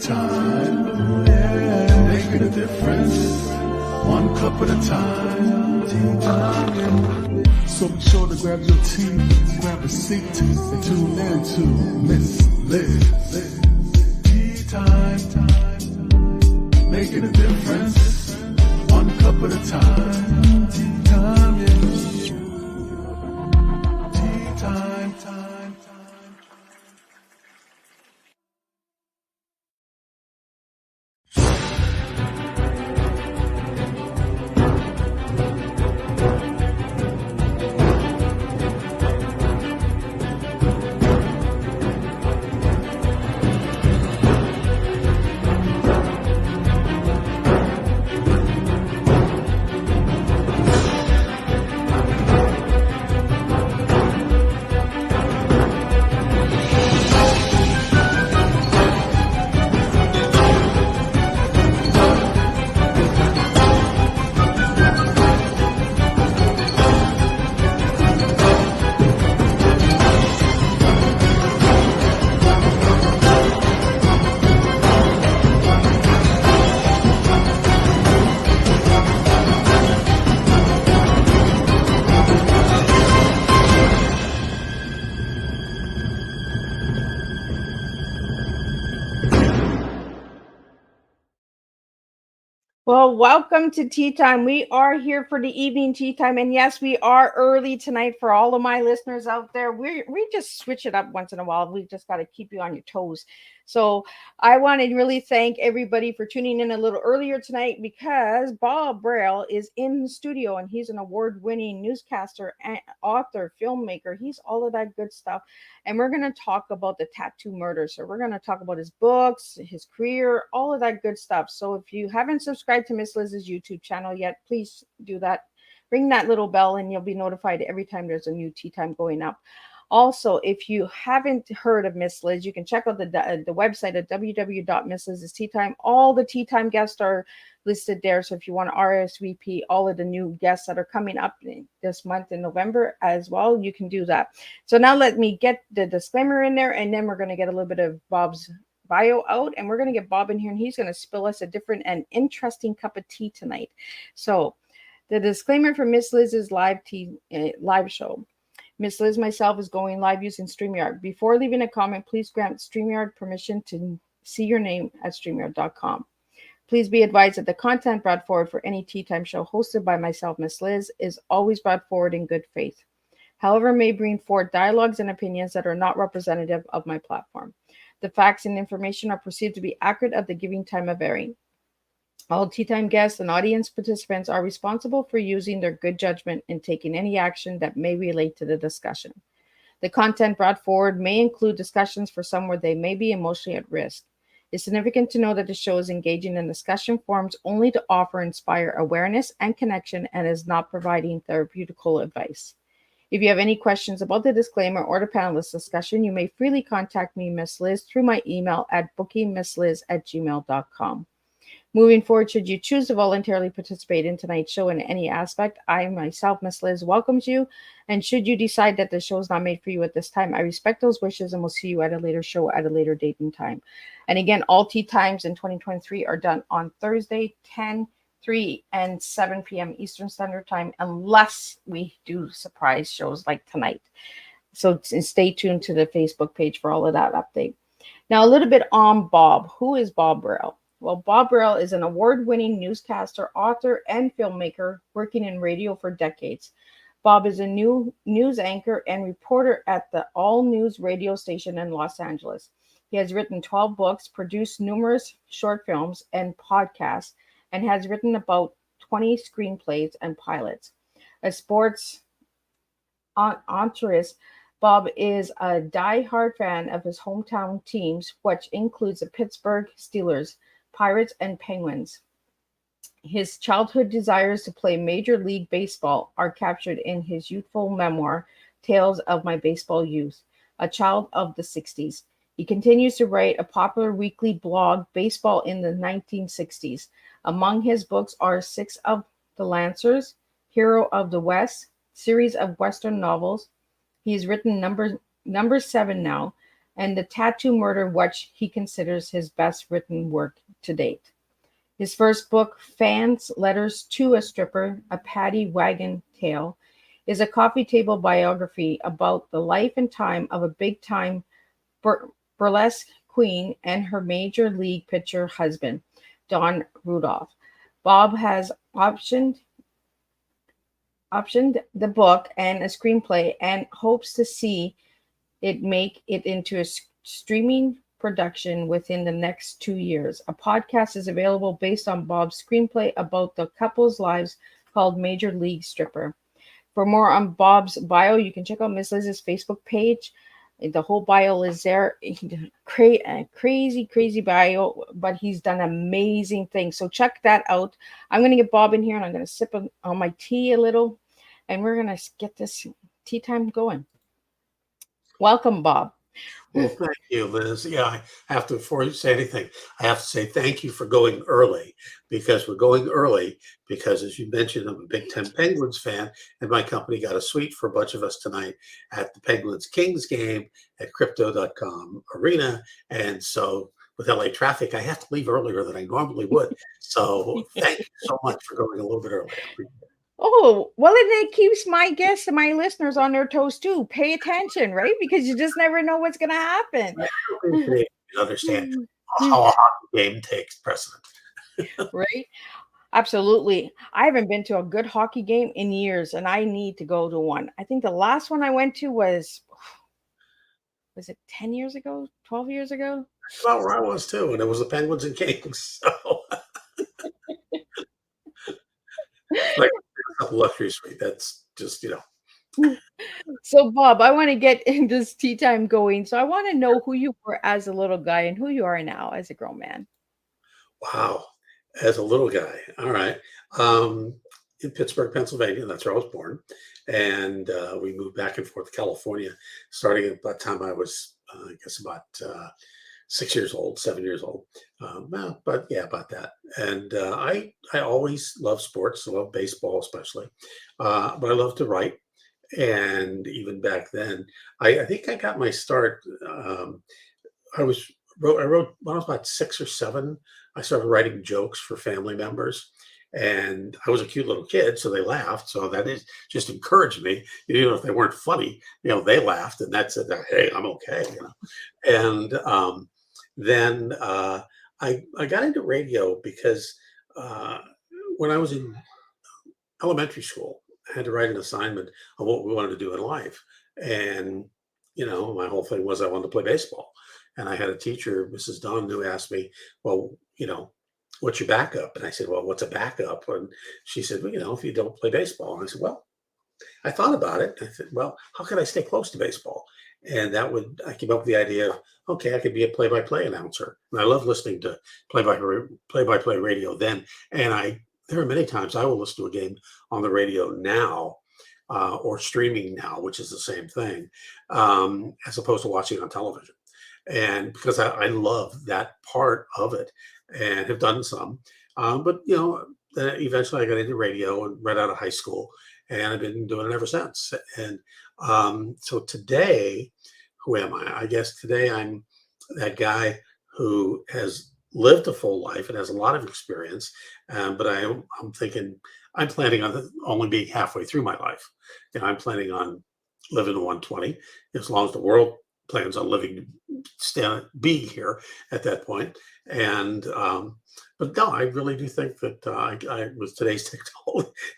time, yeah, making a difference, one cup at a time. Tea time, yeah. So be sure to grab your tea, grab a seat, and tune in to Miss Liz. Tea time, making a difference, one cup at a time. Tea time, yeah. Tea time. Well, welcome to Tea Time. We are here for the evening tea time. And yes, we are early tonight for all of my listeners out there. We just switch it up once in a while. We just got to keep you on your toes. So I want to really thank everybody for tuning in a little earlier tonight because Bob Brill is in the studio and he's an award-winning newscaster, and author, filmmaker. He's all of that good stuff. And we're going to talk about the tattoo murder. So we're going to talk about his books, his career, all of that good stuff. So if you haven't subscribed to Miss Liz's YouTube channel yet, please do that. Ring that little bell and you'll be notified every time there's a new tea time going up. Also, if you haven't heard of Miss Liz, you can check out the website at www.misslizsteatime. All the tea time guests are listed there. So if you want to RSVP all of the new guests that are coming up this month in November as well, you can do that. So now let me get the disclaimer in there, and then we're going to get a little bit of Bob's bio out, and we're going to get Bob in here, and he's going to spill us a different and interesting cup of tea tonight. So the disclaimer for Miss Liz's live show. Miss Liz myself is going live using StreamYard. Before leaving a comment, please grant StreamYard permission to see your name at StreamYard.com. Please be advised that the content brought forward for any tea time show hosted by myself, Miss Liz, is always brought forward in good faith. However, may bring forward dialogues and opinions that are not representative of my platform. The facts and information are perceived to be accurate at the giving time of airing. All tea time guests and audience participants are responsible for using their good judgment in taking any action that may relate to the discussion. The content brought forward may include discussions for some where they may be emotionally at risk. It's significant to know that the show is engaging in discussion forums only to offer inspire awareness and connection and is not providing therapeutical advice. If you have any questions about the disclaimer or the panelist discussion, you may freely contact me, Miss Liz, through my email at bookingmissliz@gmail.com. Moving forward, should you choose to voluntarily participate in tonight's show in any aspect, I myself, Miss Liz, welcomes you. And should you decide that the show is not made for you at this time, I respect those wishes and will see you at a later show at a later date and time. And again, all tea times in 2023 are done on Thursday, 10, 3, and 7 p.m. Eastern Standard Time, unless we do surprise shows like tonight. So stay tuned to the Facebook page for all of that update. Now, a little bit on Bob. Who is Bob Brill? Well, Bob Brill is an award-winning newscaster, author, and filmmaker working in radio for decades. Bob is a new news anchor and reporter at the All News radio station in Los Angeles. He has written 12 books, produced numerous short films and podcasts, and has written about 20 screenplays and pilots. A sports entourist, Bob is a die-hard fan of his hometown teams, which includes the Pittsburgh Steelers, Pirates, and Penguins. His childhood desires to play Major League Baseball are captured in his youthful memoir, Tales of My Baseball Youth, a child of the 60s. He continues to write a popular weekly blog, Baseball in the 1960s. Among his books are Six of the Lancers, Hero of the West, series of Western novels. He's written number 7 now, and The Tattoo Murder, which he considers his best written work to date. His first book, Fans Letters to a Stripper, A Paddy Wagon Tale, is a coffee table biography about the life and time of a big time burlesque queen and her major league pitcher husband, Don Rudolph. Bob has optioned the book and a screenplay and hopes to see it make it into a streaming production within the next 2 years. A podcast is available based on Bob's screenplay about the couple's lives called Major League Stripper. For more on Bob's bio, you can check out Miss Liz's Facebook page. The whole bio is there. Crazy, crazy bio, but he's done amazing things. So check that out. I'm going to get Bob in here and I'm going to sip on my tea a little, and we're going to get this tea time going. Welcome, Bob. Well, thank you, Liz. Yeah, I have to, before you say anything, I have to say thank you for going early, because we're going early because, as you mentioned, I'm a Big Ten Penguins fan, and my company got a suite for a bunch of us tonight at the Penguins Kings game at Crypto.com Arena. And so with LA traffic, I have to leave earlier than I normally would. So thank you so much for going a little bit early. I appreciate it. Oh, well, and it keeps my guests and my listeners on their toes too. Pay attention, right? Because you just never know what's going to happen. I appreciate you understand how a hockey game takes precedent. Right? Absolutely. I haven't been to a good hockey game in years, and I need to go to one. I think the last one I went to was it 10 years ago, 12 years ago? That's about where I was too, and it was the Penguins and Kings. So like a luxury suite. That's just, So, Bob, I want to get in this tea time going. So, I want to know who you were as a little guy and who you are now as a grown man. wow. As a little guy, all right. In Pittsburgh, Pennsylvania, that's where I was born, and we moved back and forth to California, starting at the time I was, I guess, about 6 years old, 7 years old. Well, but yeah, about that. And I always loved sports. I love baseball, especially, but I love to write. And even back then, I think I got my start. I wrote when I was about 6 or 7. I started writing jokes for family members, and I was a cute little kid, so they laughed. So that is just encouraged me. If they weren't funny, they laughed, and that said, "Hey, I'm okay." And then I got into radio because when I was in elementary school, I had to write an assignment on what we wanted to do in life. And, my whole thing was I wanted to play baseball. And I had a teacher, Mrs. Dunn, who asked me, well, what's your backup? And I said, well, what's a backup? And she said, well, if you don't play baseball. And I said, well, I thought about it. I said, well, how can I stay close to baseball? And I came up with the idea of, okay, I could be a play-by-play announcer. And I love listening to play-by-play radio then. And there are many times I will listen to a game on the radio now, or streaming now, which is the same thing, as opposed to watching on television. And because I love that part of it and have done some. But then eventually I got into radio and right out of high school, and I've been doing it ever since. And so today, who am I? I guess today I'm that guy who has lived a full life and has a lot of experience. But I'm planning on only being halfway through my life. I'm planning on living to 120, as long as the world plans on be here at that point. And but no, I really do think that I with today's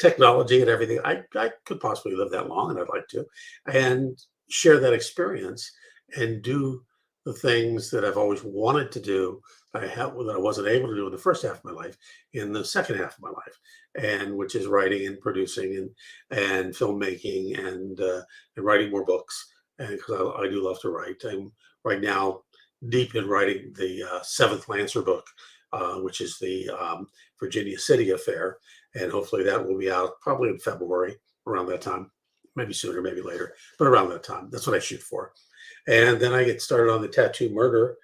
technology and everything, I could possibly live that long, and I'd like to, and share that experience and do the things that I've always wanted to do that I wasn't able to do in the first half of my life, in the second half of my life, and which is writing and producing and filmmaking and writing more books. And because I do love to write, I'm right now deep in writing the 7th Lancer book, which is the Virginia City affair, and hopefully that will be out probably in February, around that time, maybe sooner, maybe later, but around that time. That's what I shoot for. And then I get started on the Tattoo Murder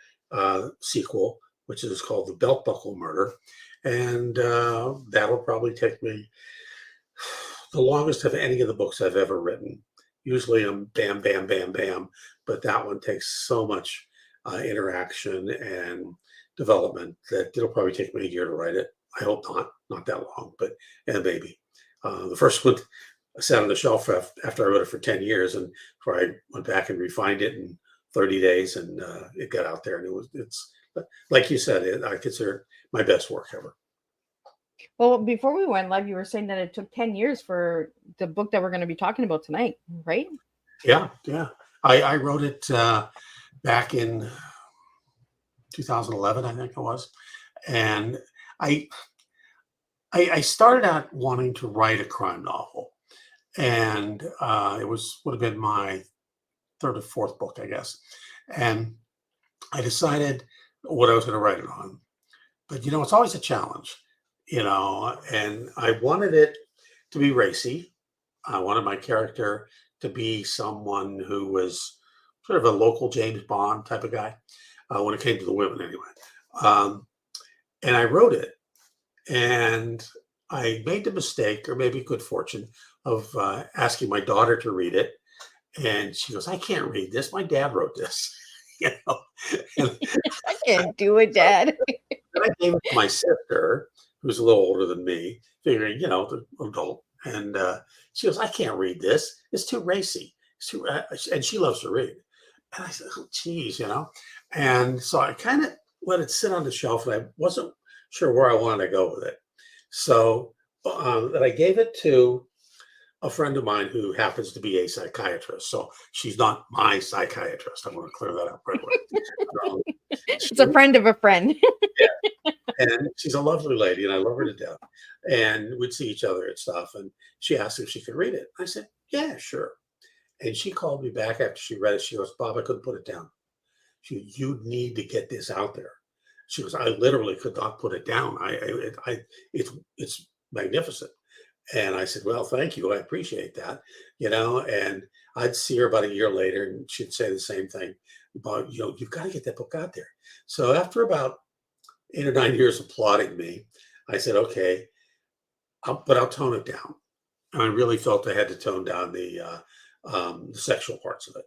sequel, which is called The Belt Buckle Murder, and that'll probably take me the longest of any of the books I've ever written. Usually I'm bam, bam, bam, bam, but that one takes so much interaction and development that it'll probably take me a year to write it. I hope not that long, but and maybe. The first one sat on the shelf after I wrote it for 10 years, and before I went back and refined it in 30 days, and it got out there, and it's like you said, I consider it my best work ever. Well, before we went live, you were saying that it took 10 years for the book that we're going to be talking about tonight, right? Yeah, yeah. I wrote it back in 2011, I think it was, and I I started out wanting to write a crime novel, and it would have been my third or fourth book, I guess. And I decided what I was going to write it on. But it's always a challenge, and I wanted it to be racy. I wanted my character to be someone who was sort of a local James Bond type of guy when it came to the women, anyway. Um, and I wrote it, and I made the mistake, or maybe good fortune, of asking my daughter to read it. And she goes, "I can't read this. My dad wrote this." you know. And I can't do it, Dad. then I gave it to my sister, who's a little older than me, figuring, the adult. And she goes, "I can't read this. It's too racy. It's too," and she loves to read. And I said, "Oh, geez," And so I kind of let it sit on the shelf, and I wasn't sure where I wanted to go with it. So then I gave it to a friend of mine who happens to be a psychiatrist. So she's not my psychiatrist. I want to clear that up right away. It's a friend of a friend. Yeah. And she's a lovely lady, and I love her to death. And we'd see each other and stuff. And she asked if she could read it. I said, "Yeah, sure." And she called me back after she read it. She goes, "Bob, I couldn't put it down." She goes, "You need to get this out there." She goes, "I literally could not put it down. It's magnificent." And I said, "Well, thank you. I appreciate that." And I'd see her about a year later, and she'd say the same thing about, "You've got to get that book out there." So after about 8 or 9 years of plotting me, I said, "Okay, but I'll tone it down." And I really felt I had to tone down the sexual parts of it,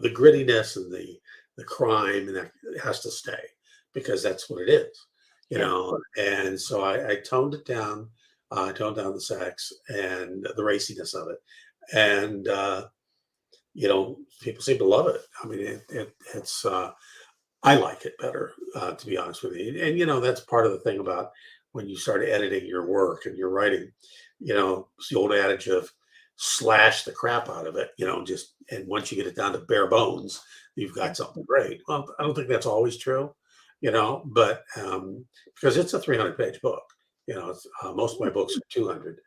the grittiness and the crime, and that has to stay because that's what it is, Yeah. And so I toned it down. Toned down the sex and the raciness of it, and people seem to love it. I mean, it's I like it better, to be honest with you. And that's part of the thing about when you start editing your work and you're writing. It's the old adage of slash the crap out of it. And once you get it down to bare bones, you've got something great. Well, I don't think that's always true, but because it's a 300-page book. Most of my books are 200,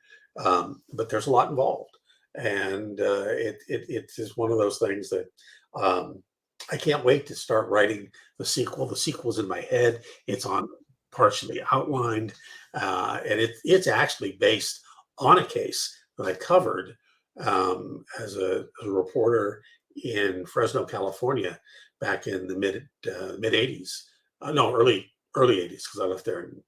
but there's a lot involved, and it is one of those things that I can't wait to start writing the sequel. The sequel's in my head. It's on partially outlined, and it's actually based on a case that I covered as a reporter in Fresno, California, back in the mid '80s. No, early '80s, because I left there in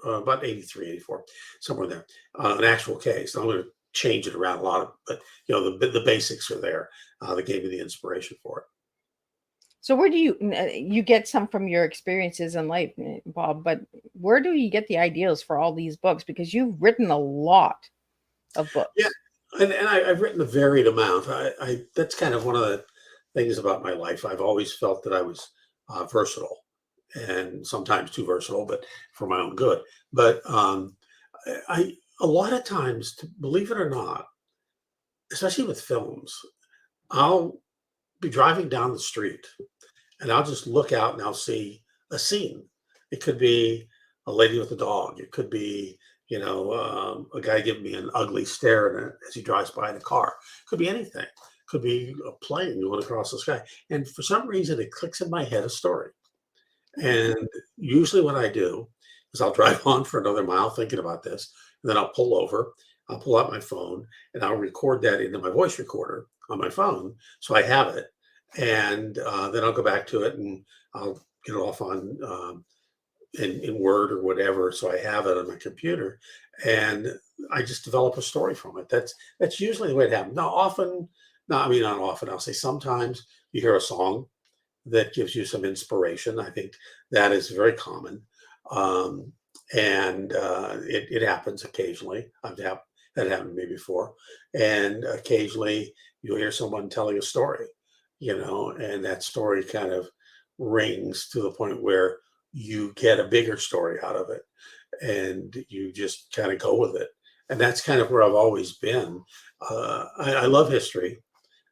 about 83, 84, somewhere there. An actual case. I'm going to change it around a lot, but the basics are there. That gave me the inspiration for it. So where do you get some from your experiences in life, Bob, but where do you get the ideas for all these books? Because you've written a lot of books. Yeah, and I've written a varied amount. I that's kind of one of the things about my life. I've always felt that I was versatile, and sometimes too versatile, but for my own good. But I a lot of times, believe it or not, especially with films, I'll be driving down the street and I'll just look out and I'll see a scene. It could be a lady with a dog. It could be, a guy giving me an ugly stare as he drives by in a car. It could be anything. It could be a plane going across the sky. And for some reason, it clicks in my head a story. And usually what I do is I'll drive on for another mile thinking about this, and then I'll pull over, I'll pull out my phone, and I'll record that into my voice recorder on my phone. So I have it. And then I'll go back to it and I'll get it off on in Word or whatever. So I have it on my computer, and I just develop a story from it. That's usually the way it happens. Now, often, no, I mean, not often. I'll say sometimes you hear a song that gives you some inspiration. I think that is very common. Um, and it happens occasionally. That happened to me before. And occasionally you'll hear someone telling a story, and that story kind of rings to the point where you get a bigger story out of it and you just kind of go with it. And that's kind of where I've always been. I love history.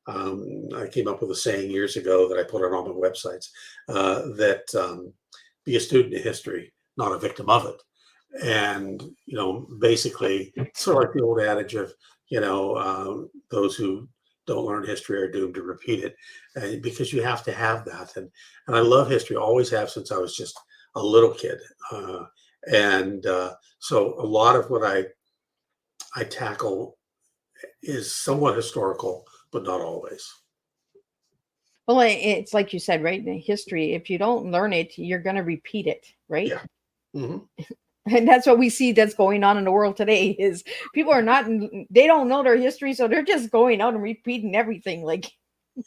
I came up with a saying years ago that I put on all my websites, that be a student of history, not a victim of it. And, basically, sort of like the old adage of, those who don't learn history are doomed to repeat it, because you have to have that. And I love history, always have since I was just a little kid. And so a lot of what I tackle is somewhat historical, but not always. Well, it's like you said, right? In history, if you don't learn it, you're going to repeat it, right? Yeah. hmm And that's what we see that's going on in the world today is people are not, they don't know their history. So they're just going out and repeating everything. Like,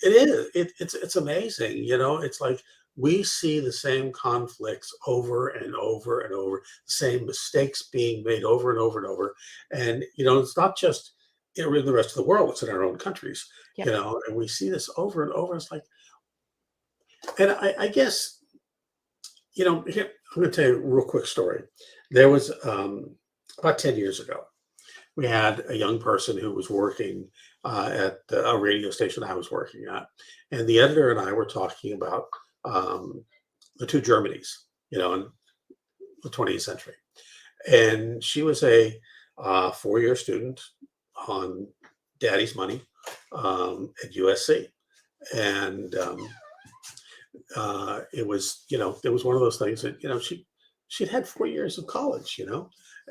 It is. It's amazing. It's like we see the same conflicts over and over and over, the same mistakes being made over and over and over. And, it's not just in the rest of the world, it's in our own countries, yeah. And we see this over and over. It's like, and I guess, here, I'm going to tell you a real quick story. There was about 10 years ago, we had a young person who was working at a radio station I was working at. And the editor and I were talking about the two Germanys, in the 20th century. And she was a 4-year student on daddy's money at USC. And it was, it was one of those things that, she'd had 4 years of college,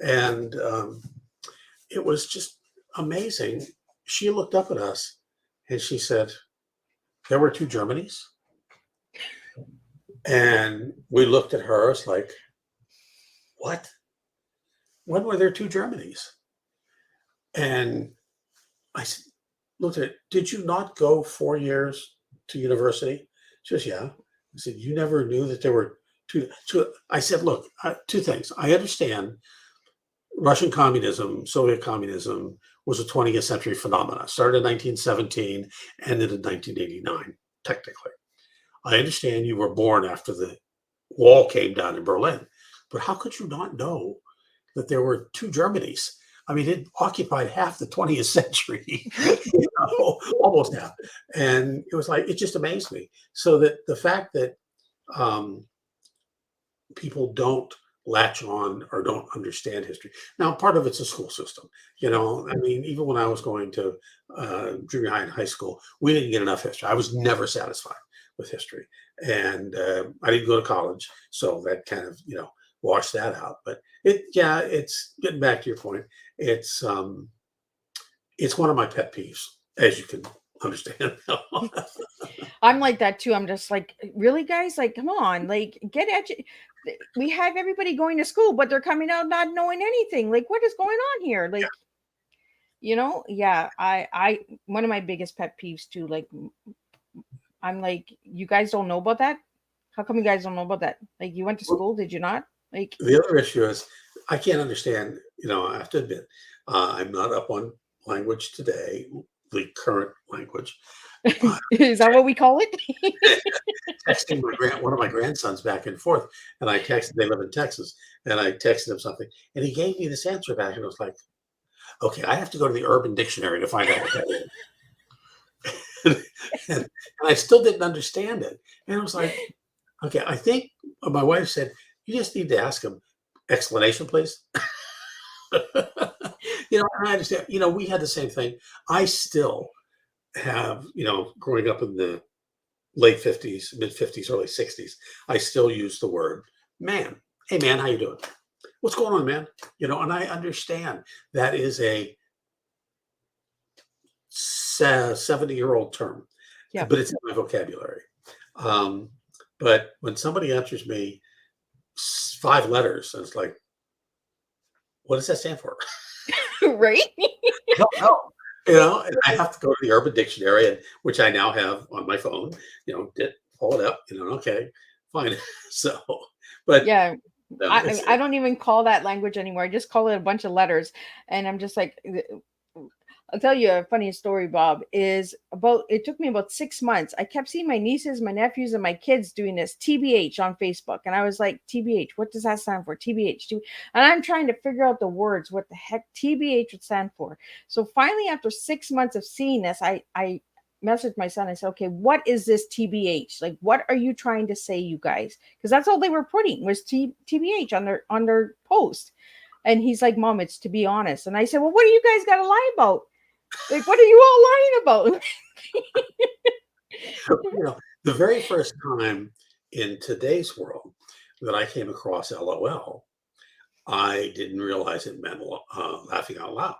and it was just amazing. She looked up at us and she said, there were two Germanys. And we looked at her, it's like, what? When were there two Germanys? And I looked at it, did you not go 4 years to university? She goes, yeah. I said, you never knew that there were two. So I said, look, two things. I understand Russian communism, Soviet communism was a 20th century phenomenon. Started in 1917, ended in 1989, technically. I understand you were born after the wall came down in Berlin, but how could you not know that there were two Germanys? I mean, it occupied half the 20th century, almost half. And it was like, it just amazed me. So that the fact that people don't latch on or don't understand history. Now, part of it's a school system. I mean, even when I was going to junior high and high school, we didn't get enough history. I was never satisfied with history. And I didn't go to college. So that kind of, washed that out. But it's getting back to your point. It's one of my pet peeves, as you can understand. I'm like that too. I'm just like, really, guys? Like, come on, like, we have everybody going to school, but they're coming out not knowing anything. Like, what is going on here? Like, I one of my biggest pet peeves too. Like, I'm like, you guys don't know about that? How come you guys don't know about that? Like, you went to school, did you not? Like, the other issue is I can't understand. I have to admit, I'm not up on language today, the current language. Is that what we call it? Texting one of my grandsons back and forth, and I texted. They live in Texas, and I texted him something, and he gave me this answer back, and I was like, "Okay, I have to go to the Urban Dictionary to find out what that is." and I still didn't understand it, and I was like, "Okay, I think." My wife said, "You just need to ask him." Explanation, please. And I understand. We had the same thing. I still have, growing up in the late 50s, mid 50s, early 60s, I still use the word man. Hey, man, how you doing? What's going on, man? And I understand that is a 70-year-old term, but it's in my vocabulary. But when somebody answers me 5 letters, and it's like, what does that stand for? Right? I don't know. And I have to go to the Urban Dictionary, which I now have on my phone, pull it up, okay, fine. So, but Yeah. it's I don't even call that language anymore. I just call it a bunch of letters. And I'm just like, I'll tell you a funny story, Bob, is about it took me about 6 months. I kept seeing my nieces, my nephews, and my kids doing this TBH on Facebook. And I was like, TBH, what does that stand for? TBH. And I'm trying to figure out the words, what the heck TBH would stand for. So finally, after 6 months of seeing this, I messaged my son. I said, okay, what is this TBH? Like, what are you trying to say, you guys? Because that's all they were putting was TBH on their post. And he's like, Mom, it's to be honest. And I said, well, what do you guys got to lie about? Like, what are you all lying about? the very first time in today's world that I came across LOL, I didn't realize it meant laughing out loud.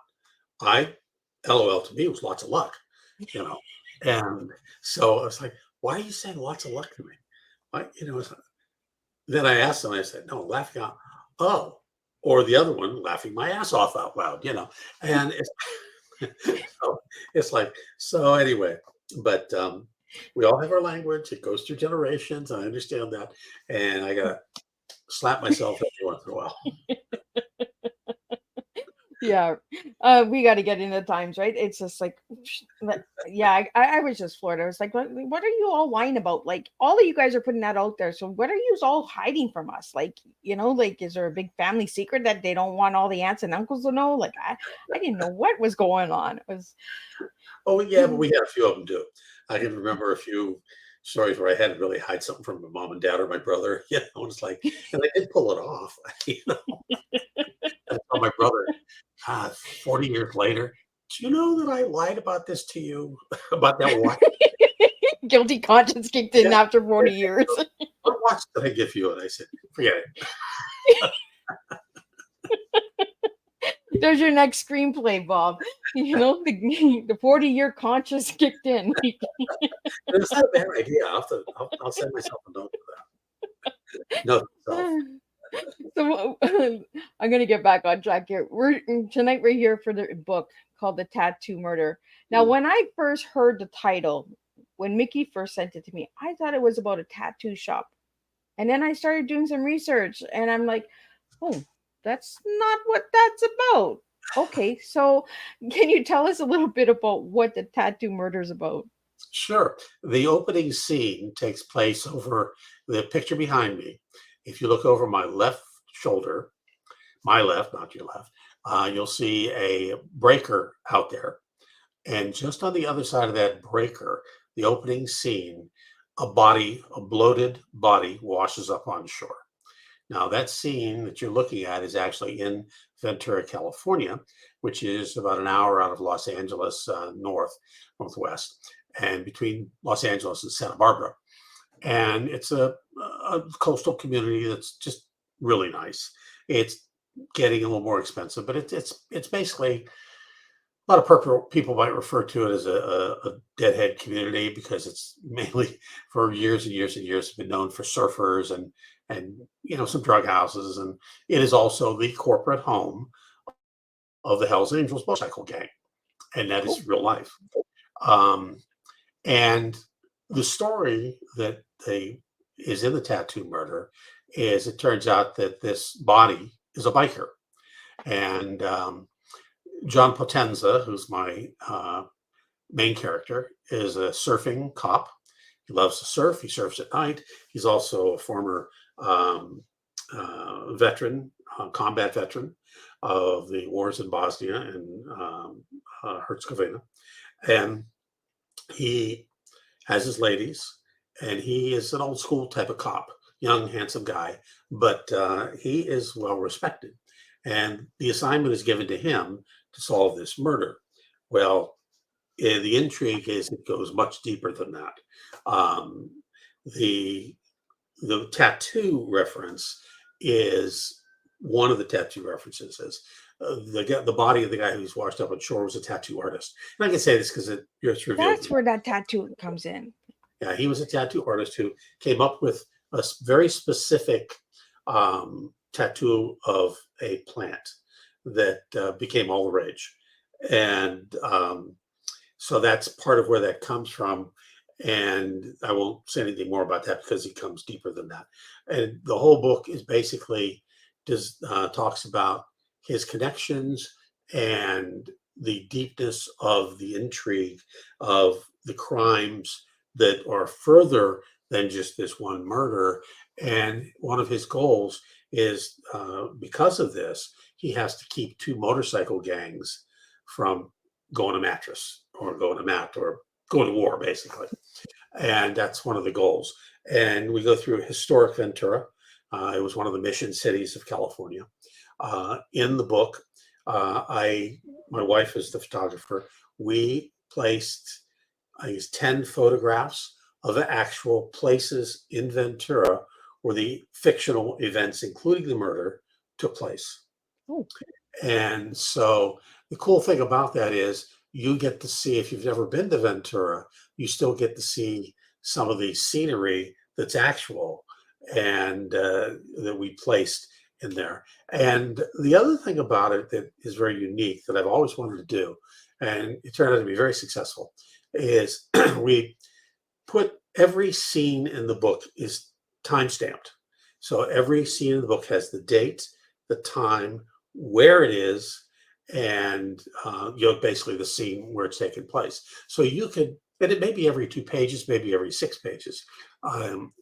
LOL to me was lots of luck, you know. And so I was like, why are you saying lots of luck to me? Then I asked them, I said, no, laughing out, oh, or the other one, laughing my ass off out loud, and so it's like, so anyway, but we all have our language. It goes through generations. I understand that. And I got to slap myself every once in a while. Yeah, we got to get into times, right? It's just like, yeah, I was just floored. I was like, what are you all lying about? Like, all of you guys are putting that out there. So what are you all hiding from us? Like, like, is there a big family secret that they don't want all the aunts and uncles to know? Like, I didn't know what was going on. It was. Oh, yeah, but we had a few of them too. I can remember a few stories where I had to really hide something from my mom and dad or my brother. It's like, and I did pull it off. I told my brother, 40 years later, do you know that I lied about this to you about that watch? Guilty conscience kicked in Yeah. after 40 years. What watch did I give you? And I said, forget it. There's your next screenplay, Bob. The 40-year conscience kicked in. It's not a bad idea. I'll send myself a note for that. No, So I'm gonna get back on track here. Tonight we're here for the book called The Tattoo Murder. Now, when I first heard the title, when Mickey first sent it to me, I thought it was about a tattoo shop. And then I started doing some research and I'm like, oh, that's not what that's about. Okay, so can you tell us a little bit about what the tattoo murder is about? Sure. The opening scene takes place over the picture behind me. If you look over my left shoulder, my left, not your left, you'll see a breaker out there. And just on the other side of that breaker, the opening scene, a bloated body washes up on shore. Now, that scene that you're looking at is actually in Ventura, California, which is about an hour out of Los Angeles, northwest, and between Los Angeles and Santa Barbara. And it's a coastal community that's just really nice. It's getting a little more expensive, but it's basically, a lot of people might refer to it as a deadhead community because it's mainly for years and years and years been known for surfers and some drug houses, and it is also the corporate home of the Hells Angels motorcycle gang, and that is real life. And the story that is in the tattoo murder is, it turns out that this body is a biker, and John Potenza, who's my main character, is a surfing cop. He loves to surf. He surfs at night. He's also a former veteran, combat veteran of the wars in Bosnia and Herzegovina. And he has his ladies, and he is an old school type of cop, young, handsome guy, but he is well respected. And the assignment is given to him to solve this murder. Well, the intrigue is it goes much deeper than that. The tattoo reference is one of the tattoo references is the body of the guy who's washed up on shore was a tattoo artist. And I can say this because it's revealed. That's where that tattoo comes in. Yeah, he was a tattoo artist who came up with a very specific tattoo of a plant that became all the rage. And so that's part of where that comes from. And I won't say anything more about that because he comes deeper than that. And the whole book is basically talks about his connections and the deepness of the intrigue of the crimes that are further than just this one murder. And one of his goals is because of this, he has to keep two motorcycle gangs from going to mattress or going to mat or going to war, basically. And that's one of the goals. And we go through historic Ventura. It was one of the mission cities of California. In the book, my wife is the photographer. We placed, I used 10 photographs of the actual places in Ventura where the fictional events, including the murder, took place. Oh. And so the cool thing about that is you get to see, if you've never been to Ventura, you still get to see some of the scenery that's actual and that we placed in there. And the other thing about it that is very unique that I've always wanted to do, and it turned out to be very successful, is we put every scene in the book is time stamped. So every scene in the book has the date, the time, where it is, and basically the scene where it's taking place. So you could, and it may be every 2 pages, maybe every 6 pages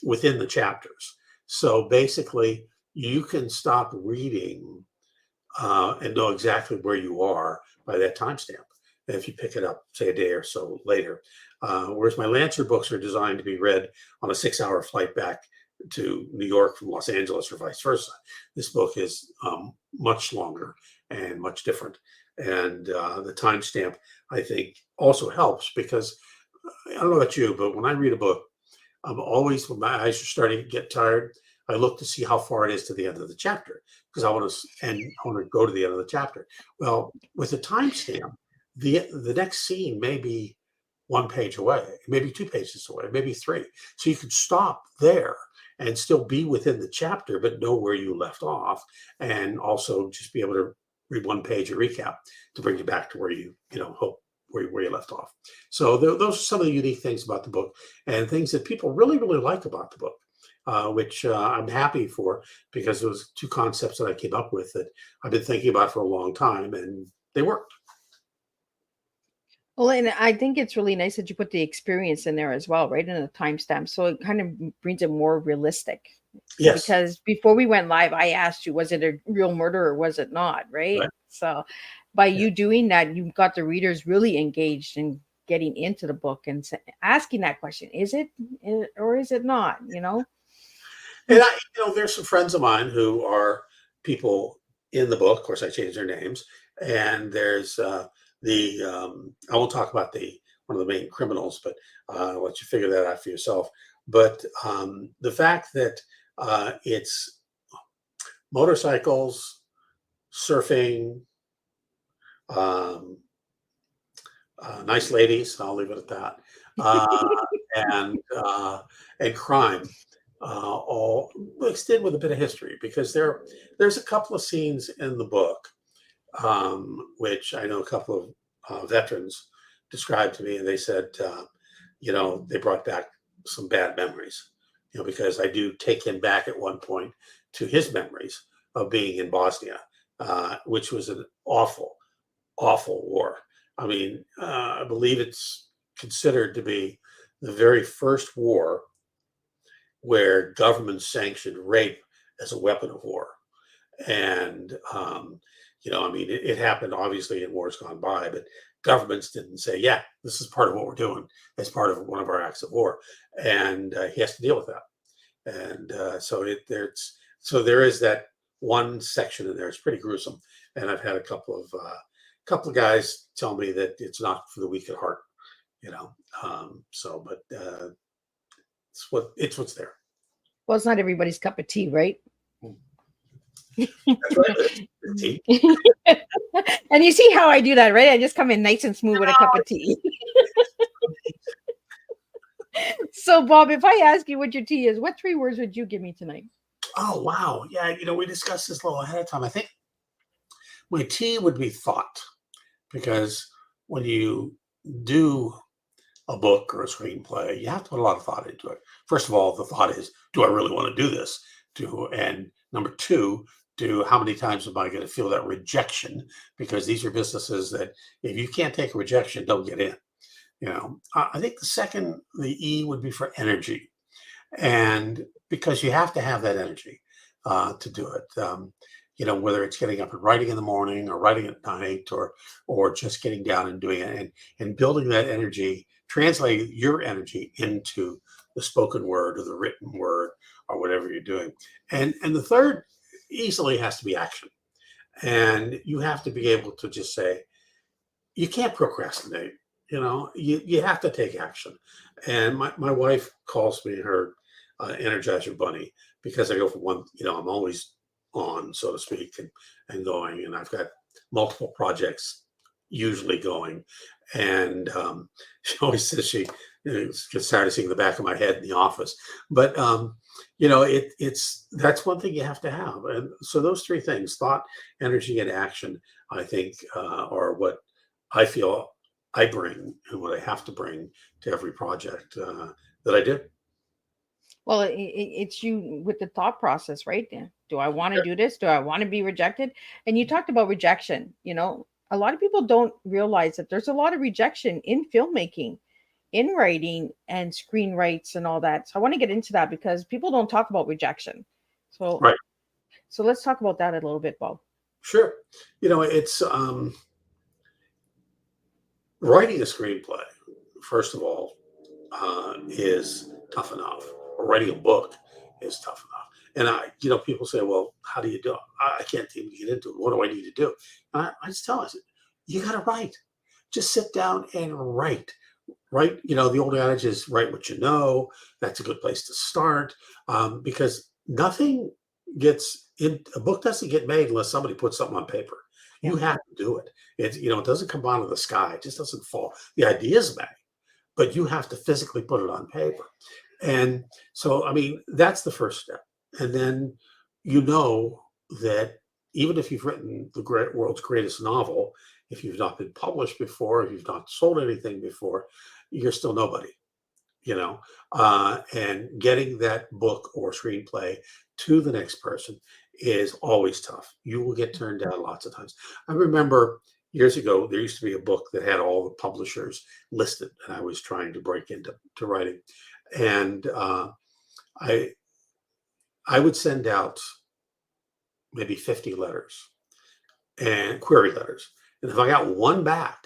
within the chapters. So basically, you can stop reading and know exactly where you are by that timestamp. And if you pick it up, say a day or so later. Whereas my Lancer books are designed to be read on a 6-hour flight back to New York from Los Angeles or vice versa. This book is much longer and much different. And the timestamp, I think, also helps because I don't know about you, but when I read a book, I'm always, when my eyes are starting to get tired, I look to see how far it is to the end of the chapter because I want to go to the end of the chapter. Well, with a timestamp, the next scene may be 1 page away, maybe 2 pages away, maybe 3. So you could stop there and still be within the chapter, but know where you left off, and also just be able to read 1 page of recap to bring you back to where you hope where you left off. So those are some of the unique things about the book and things that people really, really like about the book, which I'm happy for because those 2 concepts that I came up with that I've been thinking about for a long time and they worked. Well, and I think it's really nice that you put the experience in there as well, right? In the timestamp. So it kind of brings it more realistic. Yes. Because before we went live, I asked you, was it a real murder or was it not? Right. Right. So by you doing that, you got the readers really engaged in getting into the book and asking that question, is it or is it not? And there's some friends of mine who are people in the book. Of course, I changed their names. And there's I won't talk about one of the main criminals, but I'll let you figure that out for yourself. But the fact that it's motorcycles, surfing, nice ladies, I'll leave it at that, and crime, all mixed in with a bit of history, because there's a couple of scenes in the book which I know a couple of veterans described to me, and they said, they brought back some bad memories, because I do take him back at one point to his memories of being in Bosnia, which was an awful, awful war. I mean, I believe it's considered to be the very first war where government sanctioned rape as a weapon of war. And, it happened obviously in wars gone by, but governments didn't say, yeah, this is part of what we're doing as part of one of our acts of war. And he has to deal with that. And so there is that one section in there. It's pretty gruesome. And I've had a couple of guys tell me that it's not for the weak at heart, but it's what's there. Well, it's not everybody's cup of tea, right? That's right. Tea. And you see how I do that, right? I just come in nice and smooth with a cup of tea. So, Bob, if I ask you what your tea is, what 3 words would you give me tonight? Oh, wow. Yeah, we discussed this a little ahead of time. I think my tea would be thought, because when you do a book or a screenplay, you have to put a lot of thought into it. First of all, the thought is, do I really want to do this? And number two, how many times am I going to feel that rejection? Because these are businesses that if you can't take a rejection, don't get in. I think the E would be for energy. And because you have to have that energy to do it. Whether it's getting up and writing in the morning or writing at night or just getting down and doing it and building that energy, translating your energy into the spoken word or the written word or whatever you're doing. And the third easily has to be action. And you have to be able to just say, you can't procrastinate. You have to take action. And my wife calls me her Energizer Bunny, because I go from one, I'm always on, so to speak, and going, and I've got multiple projects usually going. And she always says she gets tired of seeing the back of my head in the office. But that's one thing you have to have. And so those three things, thought, energy, and action, I think are what I feel I bring and what I have to bring to every project that I do. Well, it's you with the thought process, right? Do I want to do this? Do I want to be rejected? And you talked about rejection. A lot of people don't realize that there's a lot of rejection in filmmaking, in writing and screenwrites and all that. So I want to get into that because people don't talk about rejection. So, right. So let's talk about that a little bit, Bob. Sure. It's writing a screenplay, first of all, is tough enough. Or writing a book is tough enough. And people say, well, how do you do it? I can't even get into it. What do I need to do? And I just tell them, you got to write. Just sit down and write. Write, the old adage is write what you know. That's a good place to start, because nothing a book doesn't get made unless somebody puts something on paper. You have to do it. It doesn't come out of the sky. It just doesn't fall. The ideas may, but you have to physically put it on paper. And so, that's the first step. And then, that even if you've written the world's greatest novel, if you've not been published before, if you've not sold anything before, you're still nobody, and getting that book or screenplay to the next person is always tough. You will get turned down lots of times. I remember years ago, there used to be a book that had all the publishers listed, and I was trying to break into writing. And I would send out maybe 50 letters and query letters. And if I got one back,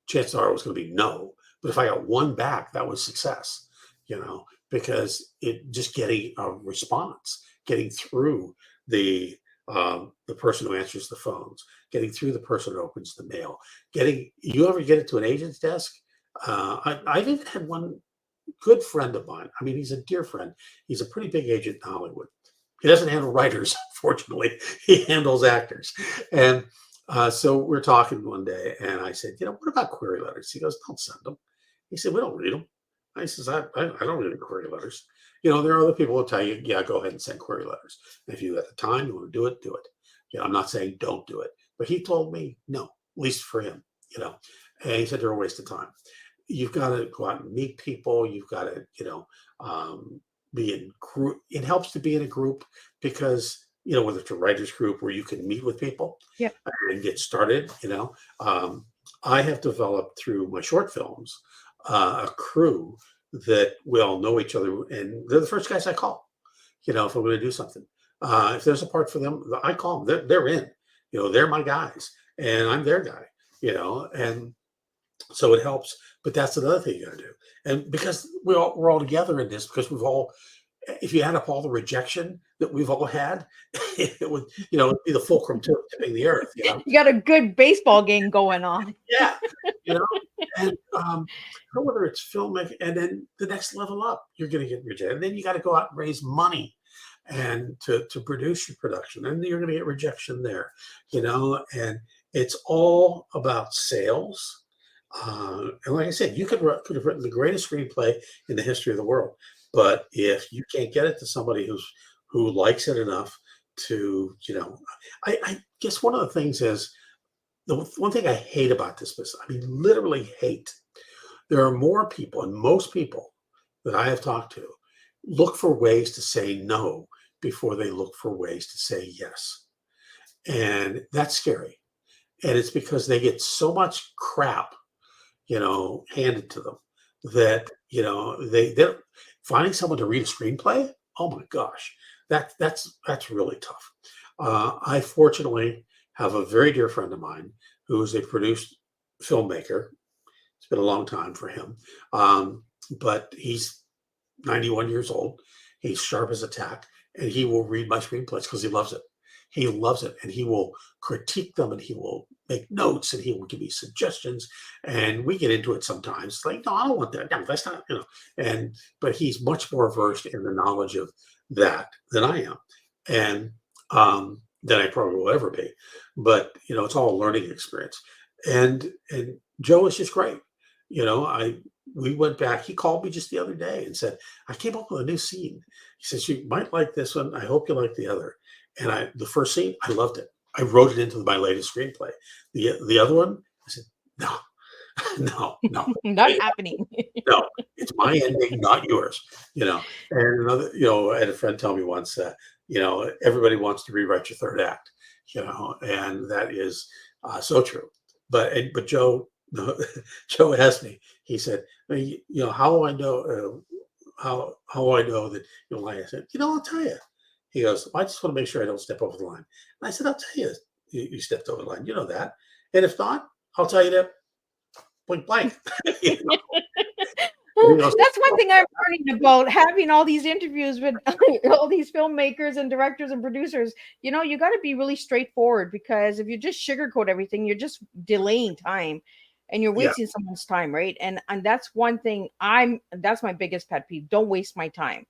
chances are it was going to be no. But if I got one back, that was success, because it just getting a response, getting through the person who answers the phones, getting through the person who opens the mail, you ever get it to an agent's desk? I even had one good friend of mine. He's a dear friend. He's a pretty big agent in Hollywood. He doesn't handle writers, fortunately. He handles actors. And so we're talking one day, and I said, what about query letters? He goes, don't send them. He said, we don't read them. I says, I don't read query letters. There are other people who tell you, yeah, go ahead and send query letters. And if you at the time you want to do it, do it. I'm not saying don't do it. But he told me no, at least for him, And he said they're a waste of time. You've got to go out and meet people. You've got to, be in group. It helps to be in a group because, whether it's a writer's group where you can meet with people and get started, I have developed through my short films a crew that we all know each other, and they're the first guys I call, if I'm going to do something. If there's a part for them, I call them. They're in. They're my guys, and I'm their guy. And so it helps. But that's another thing you got to do. And because we're all together in this, because if you add up all the rejection that we've all had, it would, it'd be the fulcrum tipping the earth. You got a good baseball game going on. Yeah. And whether it's filmmaking, and then the next level up, you're going to get rejected. And then you got to go out and raise money and to produce your production, and you're going to get rejection there, and it's all about sales. And like I said, you could have written the greatest screenplay in the history of the world, but if you can't get it to somebody who likes it enough to, I guess one of the things is the one thing I hate about this business. Literally hate There are more people, and most people that I have talked to look for ways to say no before they look for ways to say yes. And that's scary. And it's because they get so much crap, handed to them that, they're finding someone to read a screenplay. Oh my gosh, that's really tough. I fortunately have a very dear friend of mine who is a produced filmmaker. It's been a long time for him, but he's 91 years old. He's sharp as a tack, and he will read my screenplays because he loves it. He loves it, and he will critique them, and he will make notes, and he will give me suggestions. And we get into it sometimes. It's like, no, I don't want that. No, that's not, but he's much more versed in the knowledge of that than I am, and than I probably will ever be. But it's all a learning experience. And Joe is just great. We went back. He called me just the other day and said, I came up with a new scene. He says, you might like this one. I hope you like the other. And the first scene, I loved it. I wrote it into my latest screenplay. The other one, I said, no, no, Not happening. no, it's my ending, not yours. And another, I had a friend tell me once that, everybody wants to rewrite your third act, and that is so true. But Joe, Joe asked me, he said, how do I know, how do I know that you'll lie? I said, I'll tell you. He goes, I just want to make sure I don't step over the line. And I said, I'll tell you, you stepped over the line. You know that. And if not, I'll tell you that point blank. That's one thing I'm learning about having all these interviews with all these filmmakers and directors and producers. You got to be really straightforward, because if you just sugarcoat everything, you're just delaying time and you're wasting someone's time, right? And that's one thing that's my biggest pet peeve. Don't waste my time.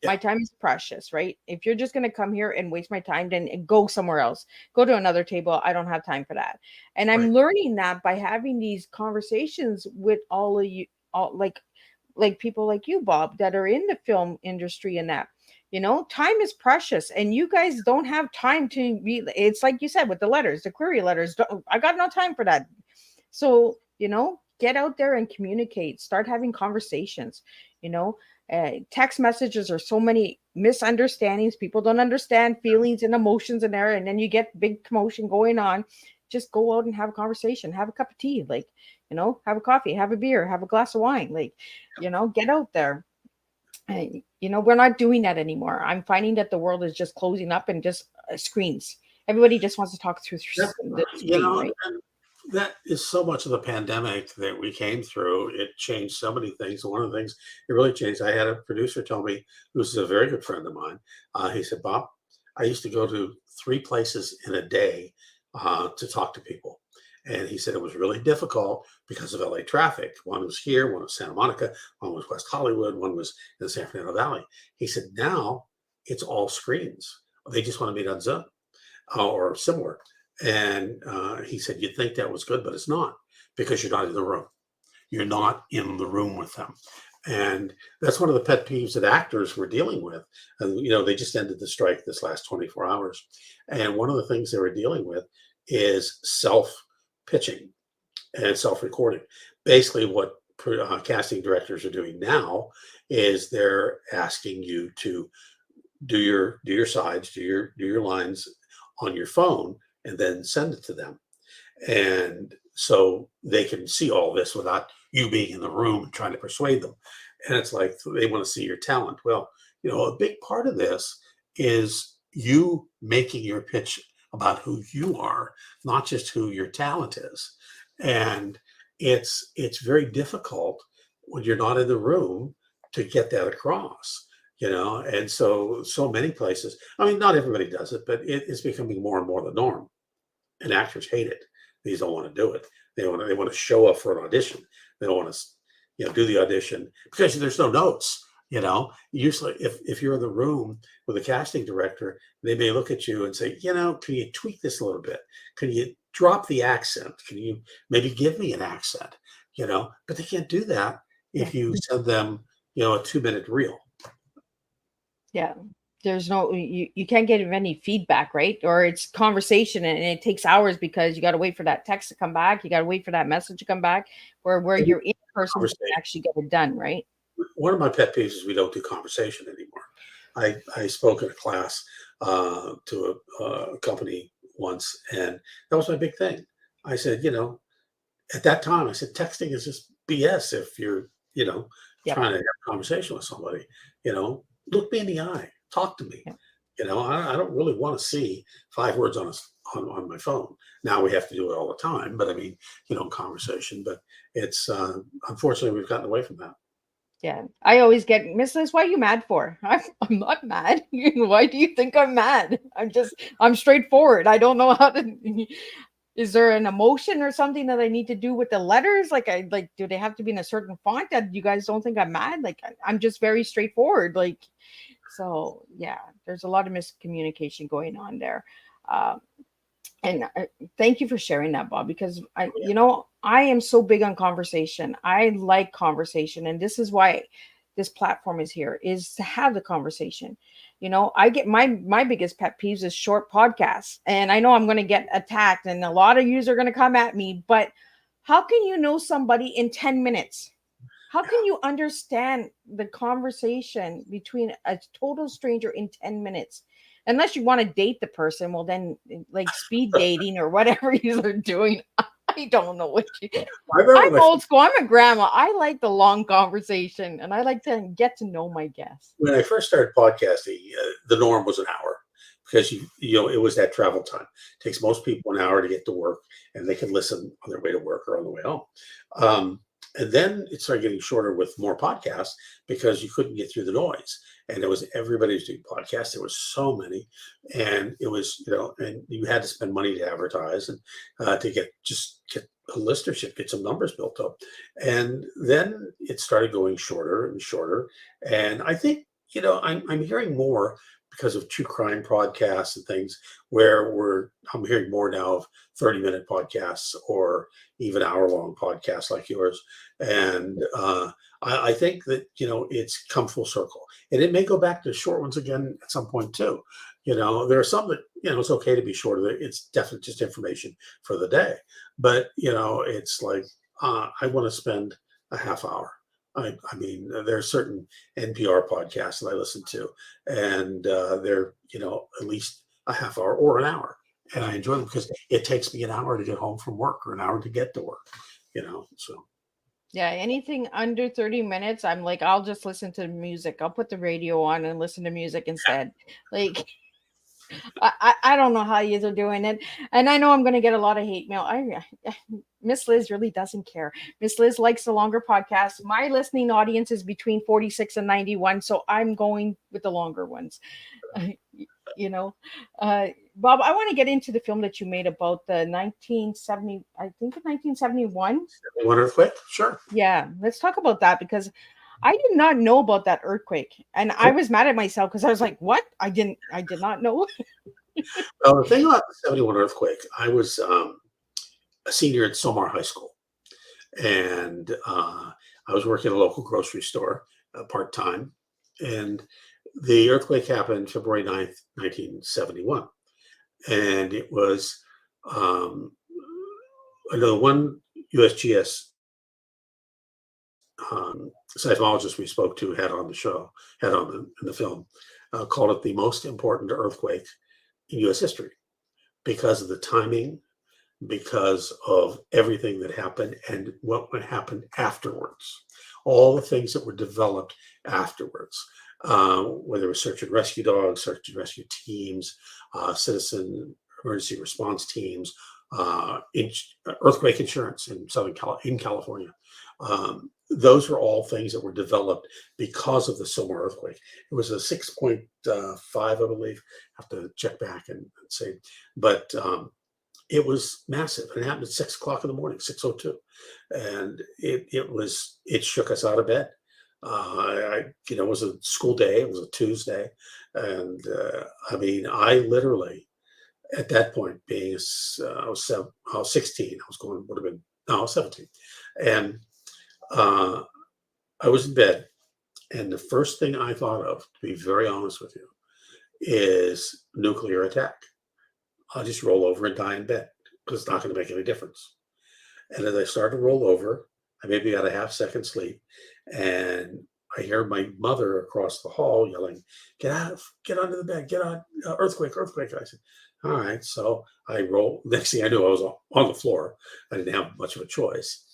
My time is precious, right? If you're just going to come here and waste my time, then go somewhere else. Go to another table. I don't have time for that. And I'm learning that by having these conversations with all of you, like people like you, Bob, that are in the film industry, and that, time is precious, and you guys don't have time to be. It's like you said with the letters, the query letters. I got no time for that. So, get out there and communicate, start having conversations, text messages are so many misunderstandings. People don't understand feelings and emotions in there. And then you get big commotion going on. Just go out and have a conversation, have a cup of tea, have a coffee, have a beer, have a glass of wine, get out there. And, we're not doing that anymore. I'm finding that the world is just closing up and just screens. Everybody just wants to talk through the screen, right? That is so much of the pandemic that we came through. It changed so many things. One of the things it really changed, I had a producer tell me, who's a very good friend of mine. He said, Bob, I used to go to 3 places in a day to talk to people. And he said it was really difficult because of LA traffic. One was here, one was Santa Monica, one was West Hollywood, one was in the San Fernando Valley. He said, now it's all screens. They just want to meet on Zoom or similar. And he said, you'd think that was good, but it's not, because you're not in the room. You're not in the room with them. And that's one of the pet peeves that actors were dealing with. And, they just ended the strike this last 24 hours. And one of the things they were dealing with is self-pitching and self-recording. Basically, what casting directors are doing now is they're asking you to do your sides, do your lines on your phone, and then send it to them. And so they can see all this without you being in the room and trying to persuade them. And it's like they want to see your talent. Well, a big part of this is you making your pitch about who you are, not just who your talent is. And it's very difficult when you're not in the room to get that across. And so many places, I mean, not everybody does it, but it's becoming more and more the norm. And actors hate it. They don't want to do it. They want to show up for an audition. They don't want to, do the audition because there's no notes. Usually if you're in the room with a casting director, they may look at you and say, can you tweak this a little bit? Can you drop the accent? Can you maybe give me an accent? But they can't do that if you send them, a 2-minute reel. Yeah. there's no, you can't get any feedback, right? Or it's conversation and it takes hours because you got to wait for that text to come back, you got to wait for that message to come back, where you're in person you can Conversation. actually get it done, right? One of my pet peeves is we don't do conversation anymore. I spoke in a class to a company once, and that was my big thing. I said, at that time, I said, texting is just BS if you're, Yep. trying to have a conversation with somebody. Look me in the eye, talk to me. Yep. I don't really want to see 5 words on my phone. Now we have to do it all the time, but I mean, conversation. But it's unfortunately we've gotten away from that. Yeah, I always get, Miss Liz, what are you mad for? I'm not mad. Why do you think I'm mad? I'm straightforward. I don't know how to. Is there an emotion or something that I need to do with the letters? Like, do they have to be in a certain font that you guys don't think I'm mad? Like, I'm just very straightforward. Like, so yeah, there's a lot of miscommunication going on there. Um, and thank you for sharing that, Bob, because I am so big on conversation. I like conversation, and this is why this platform is here, is to have the conversation. I get my biggest pet peeves is short podcasts, and I know I'm going to get attacked, and a lot of yous are going to come at me. But how can you know somebody in 10 minutes? How can you understand the conversation between a total stranger in 10 minutes? Unless you want to date the person, well, then like speed dating or whatever you're doing. I don't know what you. I remember I'm old school. I'm a grandma. I like the long conversation and I like to get to know my guests. when I first started podcasting, the norm was an hour because it was that travel time. It takes most people an hour to get to work, and they can listen on their way to work or on the way home. And then it started getting shorter with more podcasts because you couldn't get through the noise. And it was everybody was doing podcasts. There was so many, and it was and you had to spend money to advertise and to get a listenership, get some numbers built up. And then it started going shorter and shorter. And I think I'm hearing more because of true crime podcasts and things where I'm hearing more now of 30-minute podcasts or even hour-long podcasts like yours. And I think that, it's come full circle. And it may go back to short ones again at some point too. There are some that, it's okay to be shorter. It's definitely just information for the day. But, it's like, I want to spend a half hour. I mean, there are certain NPR podcasts that I listen to, and they're, at least a half hour or an hour. And I enjoy them because it takes me an hour to get home from work or an hour to get to work, so. Yeah, anything under 30 minutes, I'm like, I'll just listen to music. I'll put the radio on and listen to music instead. Like, I don't know how you are doing it, and I know I'm going to get a lot of hate mail. Miss Liz really doesn't care. Miss Liz likes the longer podcast. My listening audience is between 46 and 91, so I'm going with the longer ones. you know, Bob, I want to get into the film that you made about the 1970, I think 1971. One earthquake, sure. Yeah, let's talk about that because I did not know about that earthquake, and I was mad at myself because I was like, "What? I did not know." Well, the thing about the 71 earthquake, I was a senior at Somar High School, and I was working at a local grocery store part-time, and the earthquake happened February 9th, 1971. And it was another one USGS seismologist we spoke to had on in the film, called it the most important earthquake in U.S. history because of the timing, because of everything that happened and what would happen afterwards, all the things that were developed afterwards, whether it was search and rescue dogs, search and rescue teams, citizen emergency response teams, earthquake insurance in California. Those were all things that were developed because of the Somar earthquake. It was a 6.5, I believe. I have to check back and see, but it was massive. It happened at 6 o'clock in the morning, 6:02, and it shook us out of bed. It was a school day. It was a Tuesday, and I mean, I literally, at that point, I was 16. I was 17, and I was in bed, and the first thing I thought of, to be very honest with you, is nuclear attack. I'll just roll over and die in bed because it's not going to make any difference. And as I start to roll over, I maybe got a half second sleep, and I hear my mother across the hall yelling, "Get out! Get under the bed! Get on! Earthquake! Earthquake!" I said, "All right." So I roll. Next thing I knew, I was on the floor. I didn't have much of a choice.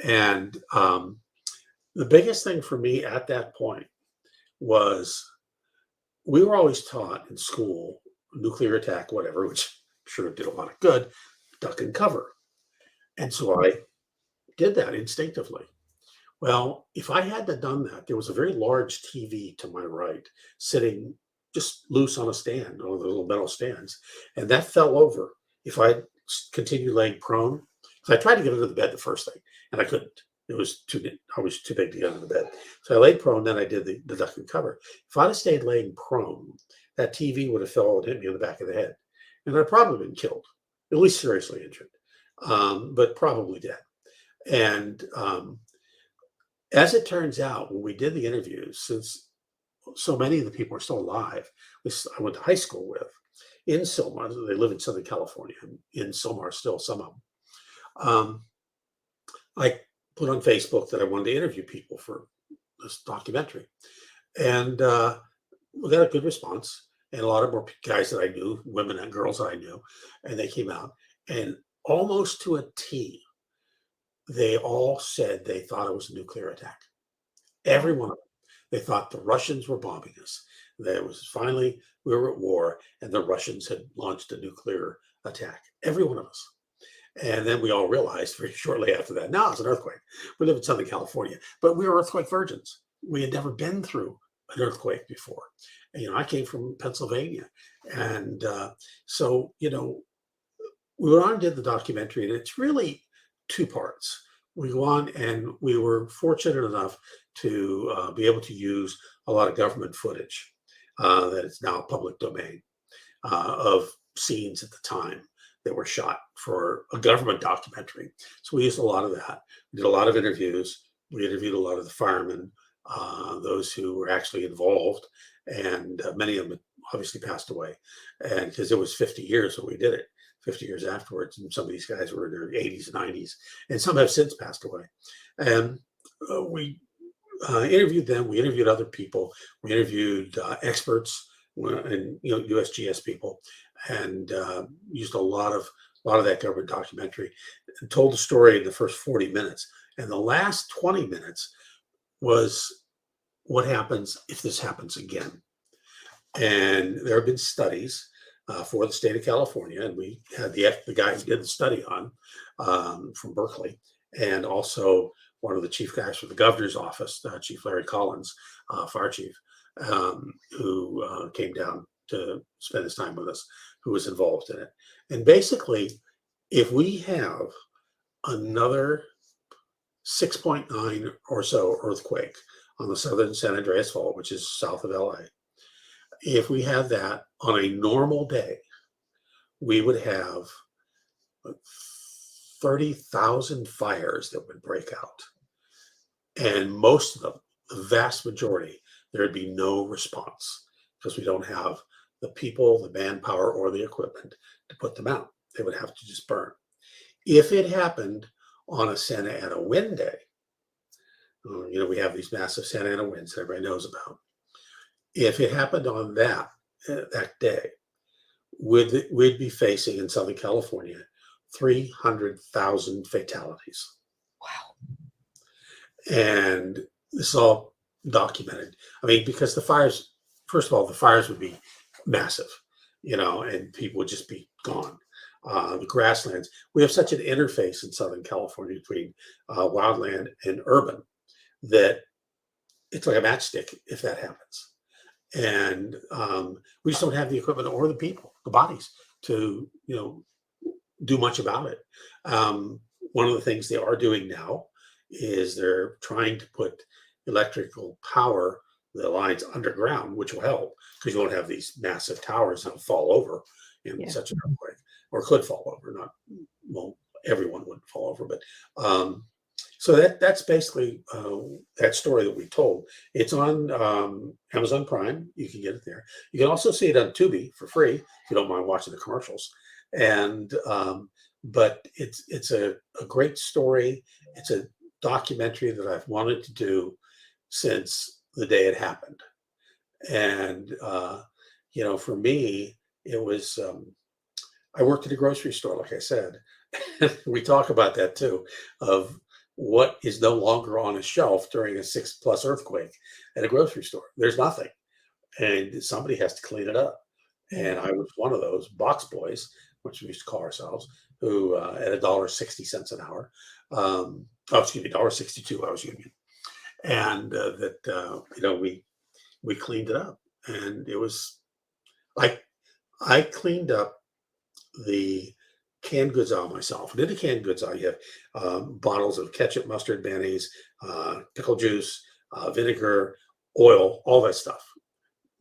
And the biggest thing for me at that point was we were always taught in school, nuclear attack, whatever, which I'm sure did a lot of good, duck and cover. And so I did that instinctively. Well, if I hadn't done that, there was a very large TV to my right, sitting just loose on a stand, on the little metal stands, and that fell over. If I continued laying prone, because I tried to get under the bed the first thing, and I couldn't. It was too big. I was too big to get under the bed. So I laid prone, then I did the duck and cover. If I'd have stayed laying prone, that TV would have fell and hit me in the back of the head, and I'd probably been killed, at least seriously injured, but probably dead. And as it turns out, when we did the interviews, since so many of the people are still alive, I went to high school with in Sylmar. They live in Southern California. In Sylmar, still some of them. I put on Facebook that I wanted to interview people for this documentary, and we got a good response. And a lot of more guys that I knew, women and girls that I knew, and they came out, and almost to a T, they all said they thought it was a nuclear attack. Every one of them. They thought the Russians were bombing us. That was finally, we were at war, and the Russians had launched a nuclear attack. Every one of us. And then we all realized very shortly after that, no, it's an earthquake. We live in Southern California, but we were earthquake virgins. We had never been through an earthquake before. And, I came from Pennsylvania. And so, we went on and did the documentary, and it's really two parts. We go on, and we were fortunate enough to be able to use a lot of government footage that is now public domain of scenes at the time that were shot for a government documentary. So we used a lot of that. We did a lot of interviews. We interviewed a lot of the firemen, those who were actually involved, and many of them obviously passed away. And because it was 50 years when we did it, 50 years afterwards, and some of these guys were in their 80s and 90s, and some have since passed away. And we interviewed them. We interviewed other people. We interviewed experts and USGS people, and used a lot of that government documentary, and told the story in the first 40 minutes. And the last 20 minutes was what happens if this happens again. And there have been studies for the state of California, and we had the guy who did the study on from Berkeley, and also one of the chief guys from the governor's office, Chief Larry Collins, fire chief, who came down to spend his time with us, who was involved in it. And basically, if we have another 6.9 or so earthquake on the southern San Andreas Fault, which is south of LA, if we had that on a normal day, we would have 30,000 fires that would break out. And most of them, the vast majority, there'd be no response because we don't have the people, the manpower, or the equipment to put them out. They would have to just burn. If it happened on a Santa Ana wind day, we have these massive Santa Ana winds that everybody knows about. If it happened on that day, we'd be facing in Southern California 300,000 fatalities. Wow. And this is all documented. I mean, because the fires, first of all, the fires would be massive, and people would just be gone. The grasslands, we have such an interface in Southern California between wildland and urban that it's like a matchstick if that happens. And we just don't have the equipment or the people, the bodies to, do much about it. One of the things they are doing now is they're trying to put electrical power, the lines underground, which will help because you won't have these massive towers that'll fall over in such an earthquake, or could fall over. Everyone wouldn't fall over, but So that's basically that story that we told. It's on Amazon Prime. You can get it there. You can also see it on Tubi for free if you don't mind watching the commercials. And but it's a great story. It's a documentary that I've wanted to do since the day it happened. And for me, it was I worked at a grocery store, like I said. We talk about that too, of what is no longer on a shelf during a 6+ earthquake at a grocery store. There's nothing, and somebody has to clean it up. And I was one of those box boys, which we used to call ourselves, who at $1.60 an hour. Excuse me, $1.62. I was union, and we cleaned it up, and it was like I cleaned up the canned goods aisle myself. And in the canned goods aisle, you have bottles of ketchup, mustard, mayonnaise, pickle juice, vinegar, oil, all that stuff.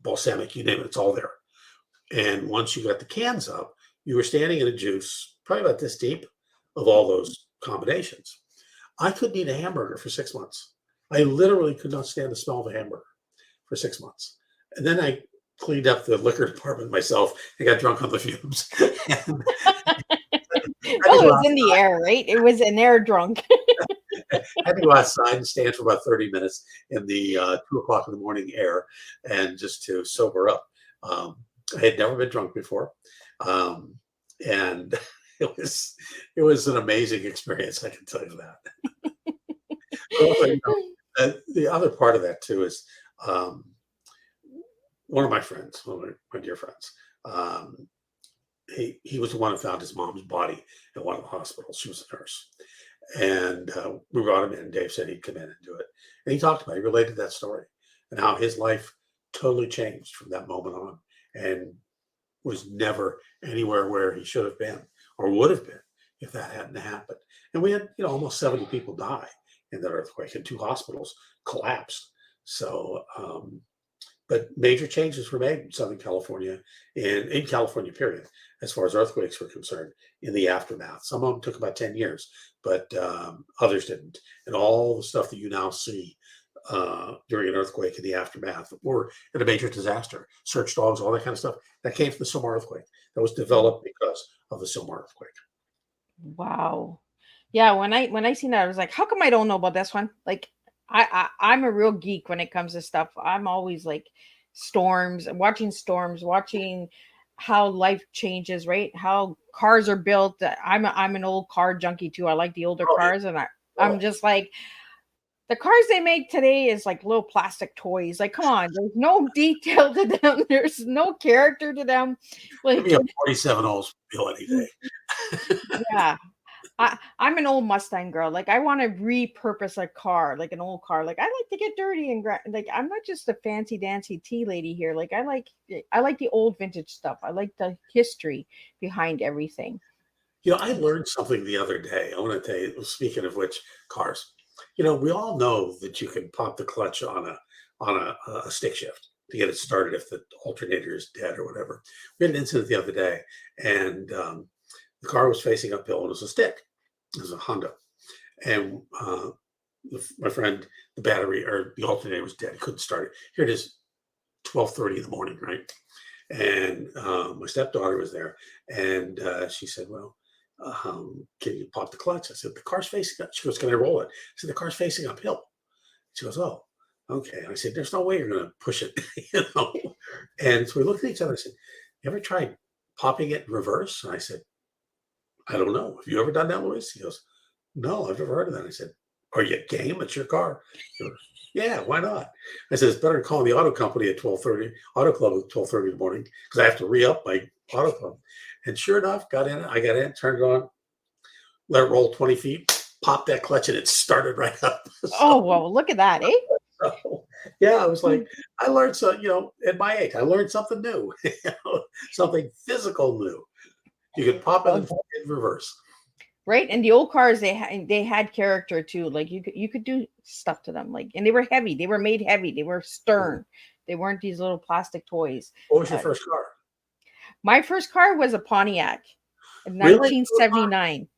Balsamic, you name it, it's all there. And once you got the cans up, you were standing in a juice, probably about this deep, of all those combinations. I couldn't eat a hamburger for 6 months. I literally could not stand the smell of a hamburger for 6 months. And then I cleaned up the liquor department myself and got drunk on the fumes. Well, it was in the air, right? It was an air drunk. I had to go outside and stand for about 30 minutes in the 2 o'clock in the morning air, and just to sober up. I had never been drunk before, and it was an amazing experience. I can tell you that. The other part of that too is one of my friends, one of my dear friends. He was the one who found his mom's body at one of the hospitals. She was a nurse. And we brought him in. Dave said he'd come in and do it. And he talked about it. He related that story and how his life totally changed from that moment on, and was never anywhere where he should have been or would have been if that hadn't happened. And we had, almost 70 people die in that earthquake, and 2 hospitals collapsed. So, but major changes were made in Southern California and in California, period, as far as earthquakes were concerned in the aftermath. Some of them took about 10 years, but others didn't. And all the stuff that you now see during an earthquake in the aftermath or in a major disaster, search dogs, all that kind of stuff, that came from the Soma earthquake. That was developed because of the Soma earthquake. Wow. Yeah, when I seen that, I was like, how come I don't know about this one? Like, I'm a real geek when it comes to stuff. I'm always like storms, watching how life changes, right? How cars are built. I'm an old car junkie too. I like the older cars, and I'm just like, the cars they make today is like little plastic toys. Like, come on, there's no detail to them. There's no character to them. Like, Maybe a 47 Oldsmobile any day. yeah. I'm an old Mustang girl. Like, I want to repurpose a car, like an old car. Like, I like to get dirty and like, I'm not just a fancy dancy tea lady here. Like, I like the old vintage stuff. I like the history behind everything. I learned something the other day. I want to tell you, speaking of which, cars. We all know that you can pop the clutch on a stick shift to get it started if the alternator is dead or whatever. We had an incident the other day, and the car was facing uphill, and it was a stick. It was a Honda. And my friend, the battery or the alternator was dead. He couldn't start it. Here it is, 12:30 in the morning, right? And my stepdaughter was there, and she said, well, can you pop the clutch? I said, the car's facing up. She goes, can I roll it? I said, the car's facing uphill. She goes, oh, okay. I said, there's no way you're going to push it, And so we looked at each other and said, you ever tried popping it in reverse? And I said, I don't know. Have you ever done that, Louis? He goes, no, I've never heard of that. I said, are you game? It's your car. He goes, yeah, why not? I said, it's better than calling the auto company at 12:30, auto club at 12:30 in the morning, because I have to re-up my auto club. And sure enough, I got in, turned it on, let it roll 20 feet, popped that clutch, and it started right up. Oh, well, look at that, eh? So, yeah, I was like, I learned at my age, I learned something new, something physical new. You could pop it in reverse. Right. And the old cars, they had character too. Like, you could do stuff to them. Like, and they were heavy. They were made heavy. They were stern. They weren't these little plastic toys. What was your first car? My first car was a Pontiac in Really? 1979.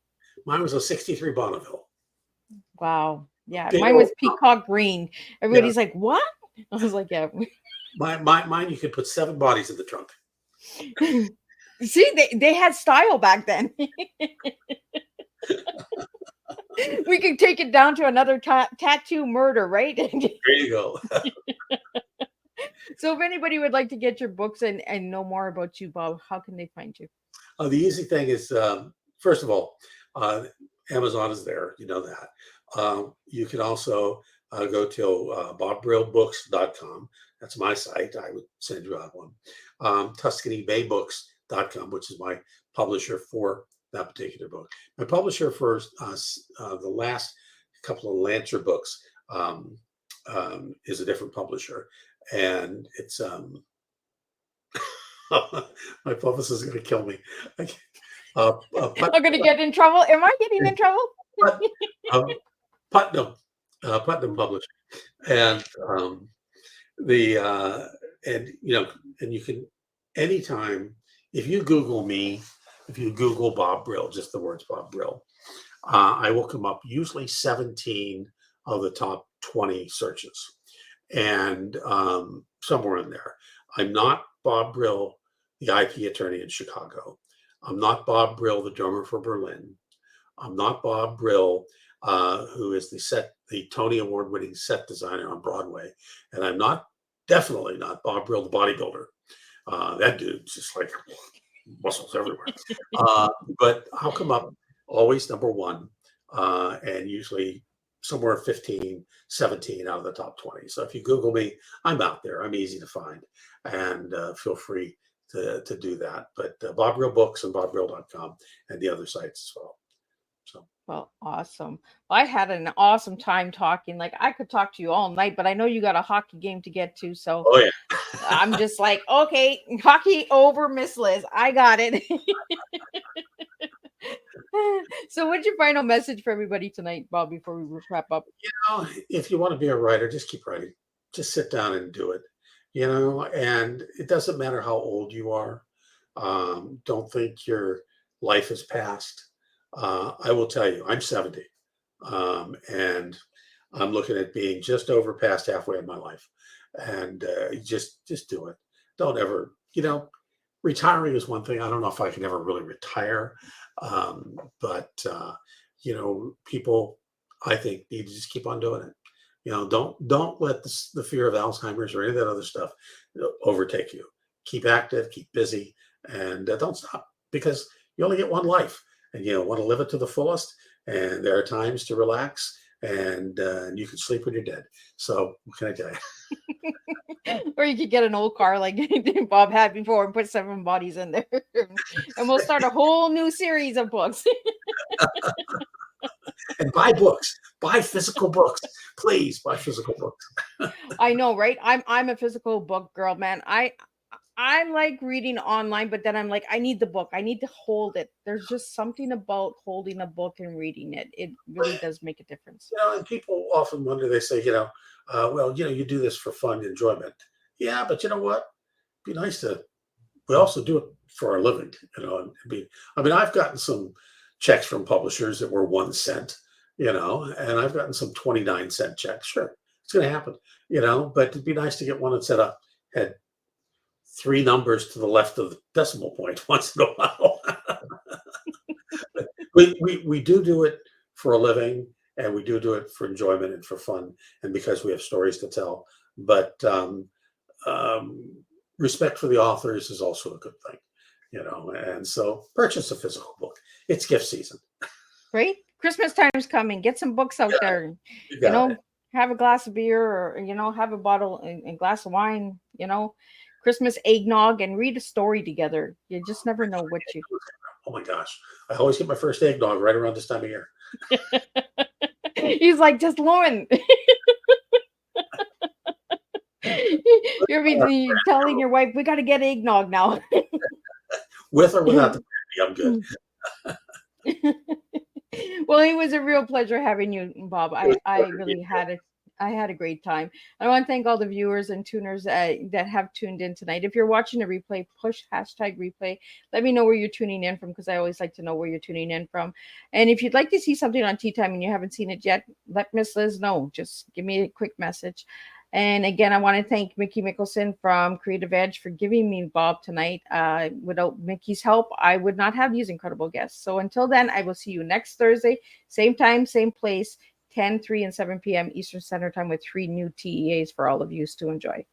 Mine was a 63 Bonneville. Wow. Yeah, Big mine was old, peacock green. yeah. Everybody's like, "What?" I was like, "Yeah." Mine, you could put 7 bodies in the trunk. See, they had style back then. We could take it down to another tattoo murder, right? There you go. So if anybody would like to get your books and know more about you, Bob, how can they find you? The easy thing is, first of all, Amazon is there. You know that. You can also go to bobbrillbooks.com. That's my site. I would send you out one. TuscanyBayBooks.com, which is my publisher for that particular book. My publisher for the last couple of Lancer books is a different publisher, and it's my publicist is going to kill me. I'm gonna get in trouble. Am I getting in trouble? Put, Putnam, Putnam Publishing, and the and and you can anytime if you Google me, if you Google Bob Brill, just the words Bob Brill, I will come up usually 17 of the top 20 searches, and somewhere in there. I'm not Bob Brill, the IP attorney in Chicago. I'm not Bob Brill, the drummer for Berlin. I'm not Bob Brill, who is the Tony Award-winning set designer on Broadway, and I'm definitely not Bob Brill, the bodybuilder. That dude's just like muscles everywhere. But I'll come up always number one, and usually somewhere 15, 17 out of the top 20. So if you Google me, I'm out there. I'm easy to find, and feel free to do that. But Bob Brill Books and bobbrill.com and the other sites as well. So. Well, awesome. Well, I had an awesome time talking. Like I could talk to you all night, but I know you got a hockey game to get to. So Oh yeah. I'm just like, okay, hockey over, Miss Liz. I got it. So what's your final message for everybody tonight, Bob, before we wrap up? If you want to be a writer, just keep writing. Just sit down and do it. And it doesn't matter how old you are. Don't think your life has passed. I will tell you, I'm 70, and I'm looking at being just over past halfway in my life. And just do it. Don't ever, retiring is one thing. I don't know if I can ever really retire, but people, I think, need to just keep on doing it. Don't let the fear of Alzheimer's or any of that other stuff overtake you. Keep active, keep busy, and don't stop, because you only get one life, and you want to live it to the fullest. And there are times to relax, and you can sleep when you're dead. So what can I tell you? Or you could get an old car like Bob had before and put 7 bodies in there, and we'll start a whole new series of books. And buy books, buy physical books, please buy physical books. I know, right? I'm a physical book girl, man. I like reading online, but then I'm like, I need the book. I need to hold it. There's just something about holding a book and reading it. It really does make a difference. And people often wonder, they say, you do this for fun, enjoyment. Yeah, but you know what? It'd be nice we also do it for our living, I've gotten some checks from publishers that were 1 cent, and I've gotten some 29-cent checks. Sure, it's going to happen, but it'd be nice to get one that had 3 numbers to the left of the decimal point once in a while. we do it for a living, and we do it for enjoyment and for fun, and because we have stories to tell. But respect for the authors is also a good thing, and so purchase a physical book. It's gift season. Right? Christmas time's coming. Get some books out there. Have a glass of beer, or have a bottle and glass of wine, Christmas eggnog, and read a story together. You just never know what you. Oh my gosh. I always get my first eggnog right around this time of year. He's like, just Lauren. You're telling your wife, we got to get eggnog now. With or without the brandy, I'm good. Well, it was a real pleasure having you, Bob. I really had I had a great time. I want to thank all the viewers and tuners that have tuned in tonight. If you're watching a replay, push hashtag replay. Let me know where you're tuning in from, because I always like to know where you're tuning in from. And if you'd like to see something on Tea Time and you haven't seen it yet, let Miss Liz know. Just give me a quick message. And again, I want to thank Mickey Mickelson from Creative Edge for giving me Bob tonight. Without Mickey's help, I would not have these incredible guests. So until then, I will see you next Thursday, same time, same place, 10, 3, and 7 p.m. Eastern Standard Time, with 3 new TEAs for all of you to enjoy.